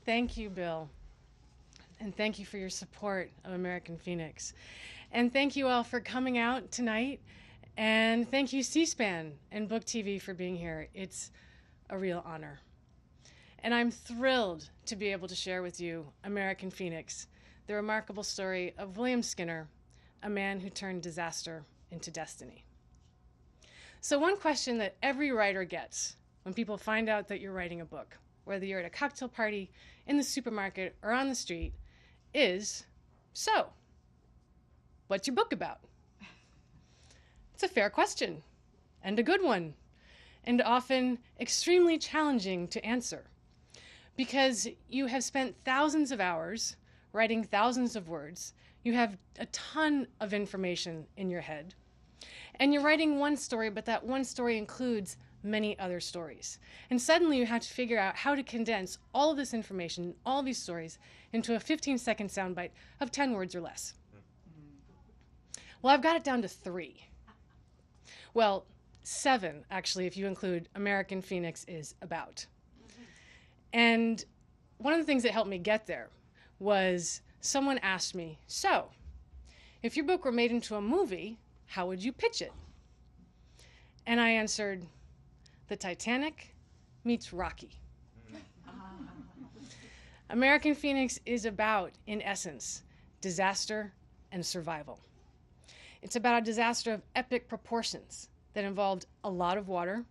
Thank you, Bill. And thank you for your support of American Phoenix. And thank you all for coming out tonight. And thank you, C-SPAN and Book TV, for being here. It's a real honor. And I'm thrilled to be able to share with you American Phoenix, the remarkable story of William Skinner, a man who turned disaster into destiny. So one question that every writer gets when people find out that you're writing a book, whether you're at a cocktail party, in the supermarket, or on the street, is, so, what's your book about? It's a fair question, and a good one, and often extremely challenging to answer, because you have spent thousands of hours writing thousands of words, you have a ton of information in your head, and you're writing one story, but that one story includes many other stories. And suddenly you have to figure out how to condense all of this information, all these stories, into a 15-second soundbite of 10 words or less. Well, I've got it down to 3. Well, 7, actually, if you include American Phoenix is about. And one of the things that helped me get there was someone asked me, so, if your book were made into a movie, how would you pitch it? And I answered, the Titanic meets Rocky. American Phoenix is about, in essence, disaster and survival. It's about a disaster of epic proportions that involved a lot of water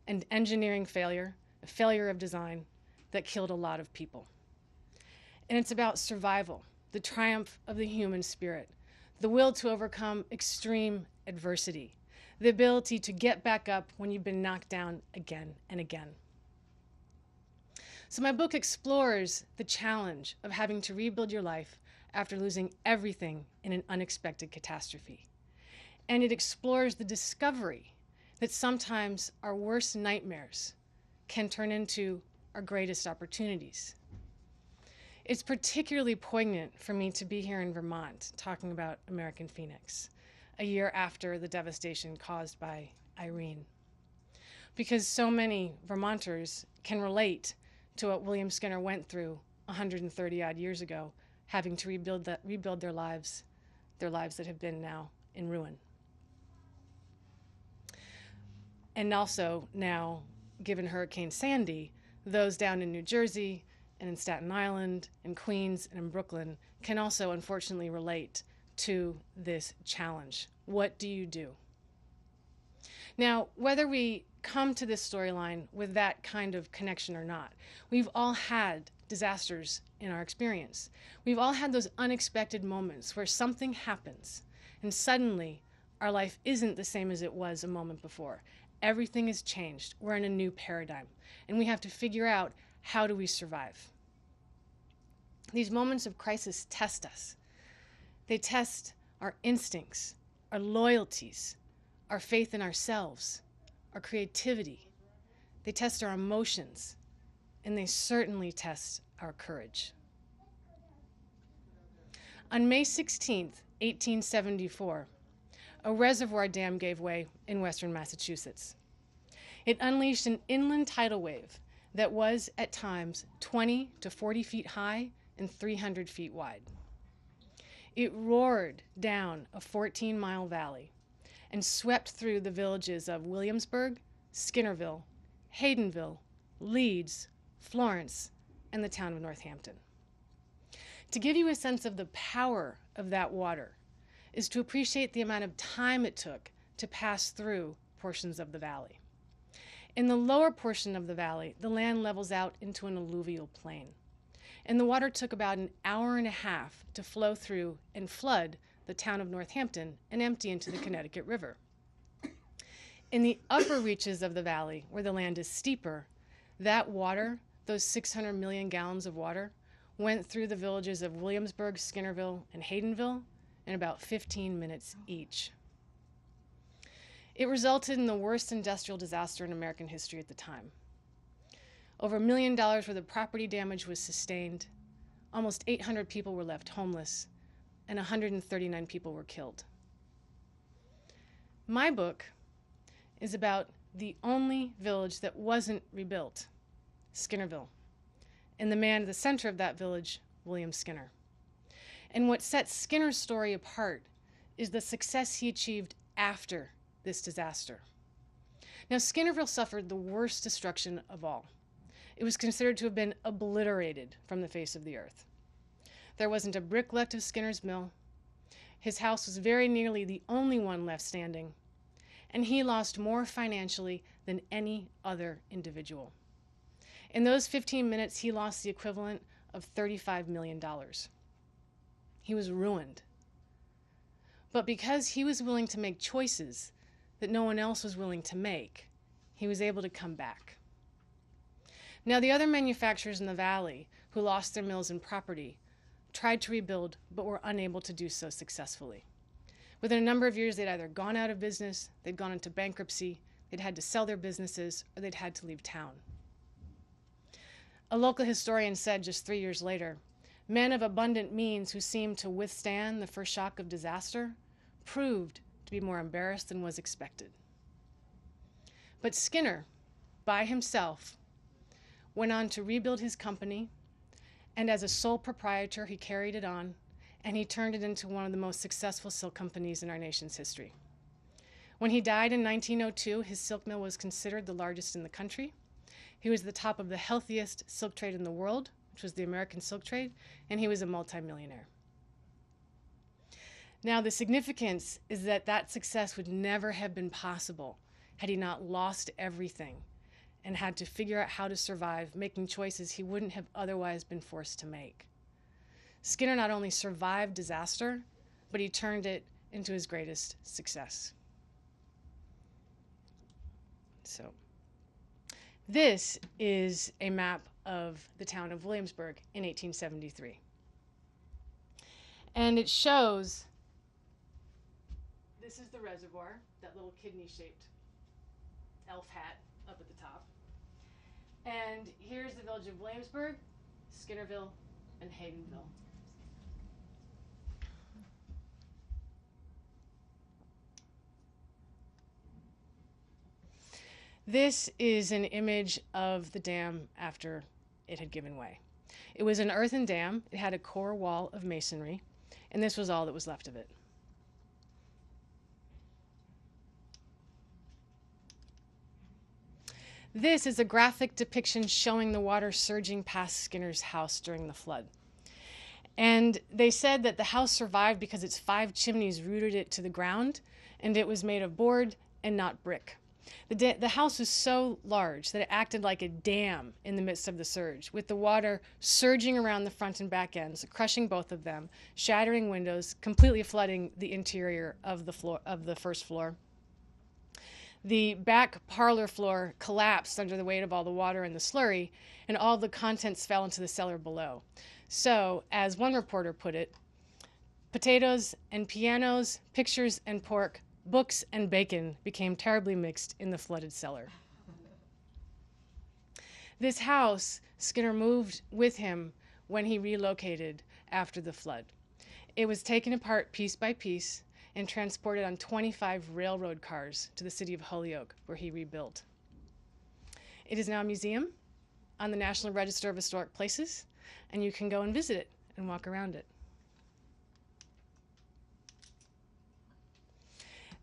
and engineering failure, a failure of design that killed a lot of people. And it's about survival, the triumph of the human spirit, the will to overcome extreme adversity, the ability to get back up when you've been knocked down again and again. So my book explores the challenge of having to rebuild your life after losing everything in an unexpected catastrophe. And it explores the discovery that sometimes our worst nightmares can turn into our greatest opportunities. It's particularly poignant for me to be here in Vermont talking about American Phoenix, a year after the devastation caused by Irene. Because so many Vermonters can relate to what William Skinner went through 130 odd years ago, having to rebuild their lives that have been now in ruin. And also now, given Hurricane Sandy, those down in New Jersey and in Staten Island, in Queens, and in Brooklyn can also unfortunately relate to this challenge. What do you do? Now, whether we come to this storyline with that kind of connection or not, we've all had disasters in our experience. We've all had those unexpected moments where something happens and suddenly our life isn't the same as it was a moment before. Everything has changed. We're in a new paradigm, and we have to figure out, how do we survive? These moments of crisis test us. They test our instincts, our loyalties, our faith in ourselves, our creativity. They test our emotions, and they certainly test our courage. On May 16th, 1874, a reservoir dam gave way in western Massachusetts. It unleashed an inland tidal wave that was, at times, 20 to 40 feet high and 300 feet wide. It roared down a 14-mile valley and swept through the villages of Williamsburg, Skinnerville, Haydenville, Leeds, Florence, and the town of Northampton. To give you a sense of the power of that water is to appreciate the amount of time it took to pass through portions of the valley. In the lower portion of the valley, the land levels out into an alluvial plain, and the water took about an hour and a half to flow through and flood the town of Northampton and empty into the Connecticut River. In the upper reaches of the valley, where the land is steeper, that water, those 600 million gallons of water, went through the villages of Williamsburg, Skinnerville, and Haydenville in about 15 minutes each. It resulted in the worst industrial disaster in American history at the time. Over $1 million worth of property damage was sustained, almost 800 people were left homeless, and 139 people were killed. My book is about the only village that wasn't rebuilt, Skinnerville. and the man at the center of that village, William Skinner. And what sets Skinner's story apart is the success he achieved after this disaster. Now, Skinnerville suffered the worst destruction of all. It was considered to have been obliterated from the face of the earth. There wasn't a brick left of Skinner's mill. His house was very nearly the only one left standing, and he lost more financially than any other individual. In those 15 minutes, he lost the equivalent of $35 million. He was ruined. But because he was willing to make choices that no one else was willing to make, he was able to come back. Now, the other manufacturers in the valley who lost their mills and property tried to rebuild, but were unable to do so successfully. Within a number of years, they'd either gone out of business, they'd gone into bankruptcy, they'd had to sell their businesses, or they'd had to leave town. A local historian said just 3 years later, men of abundant means who seemed to withstand the first shock of disaster proved to be more embarrassed than was expected. But Skinner, by himself, went on to rebuild his company, and as a sole proprietor, he carried it on, and he turned it into one of the most successful silk companies in our nation's history. When he died in 1902, his silk mill was considered the largest in the country. He was the top of the healthiest silk trade in the world, which was the American silk trade, and he was a multimillionaire. Now, the significance is that that success would never have been possible had he not lost everything and had to figure out how to survive, making choices he wouldn't have otherwise been forced to make. Skinner not only survived disaster, but he turned it into his greatest success. So, this is a map of the town of Williamsburg in 1873. And it shows, this is the reservoir, that little kidney-shaped elf hat up at the top. And here's the village of Williamsburg, Skinnerville, and Haydenville. This is an image of the dam after it had given way. It was an earthen dam. It had a core wall of masonry, and this was all that was left of it. This is a graphic depiction showing the water surging past Skinner's house during the flood. And they said that the house survived because its 5 chimneys rooted it to the ground, and it was made of board and not brick. The house was so large that it acted like a dam in the midst of the surge, with the water surging around the front and back ends, crushing both of them, shattering windows, completely flooding the interior of the first floor. The back parlor floor collapsed under the weight of all the water and the slurry, and all the contents fell into the cellar below. So, as one reporter put it, potatoes and pianos, pictures and pork, books and bacon became terribly mixed in the flooded cellar. This house, Skinner moved with him when he relocated after the flood. It was taken apart piece by piece and transported on 25 railroad cars to the city of Holyoke, where he rebuilt. It is now a museum on the National Register of Historic Places, and you can go and visit it and walk around it.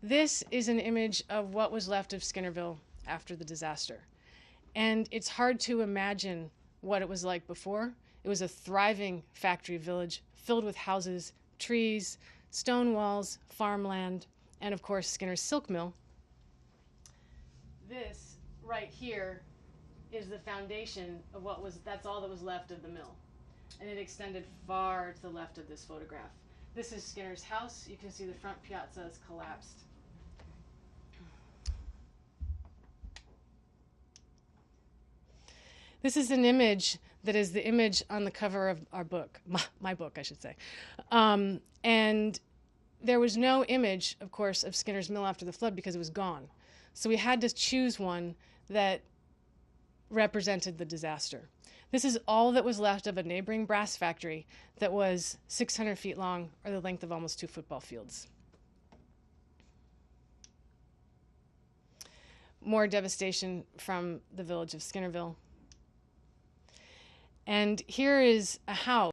This is an image of what was left of Skinnerville after the disaster. And it's hard to imagine what it was like before. It was a thriving factory village filled with houses, trees, stone walls, farmland, and of course Skinner's silk mill. This right here is the foundation of that's all that was left of the mill. And it extended far to the left of this photograph. This is Skinner's house. You can see the front piazza is collapsed. This is an image that is the image on the cover of our book, my book, I should say. And there was no image, of course, of Skinner's mill after the flood because it was gone. So we had to choose one that represented the disaster. This is all that was left of a neighboring brass factory that was 600 feet long, or the length of almost 2 football fields. More devastation from the village of Skinnerville. And here is a house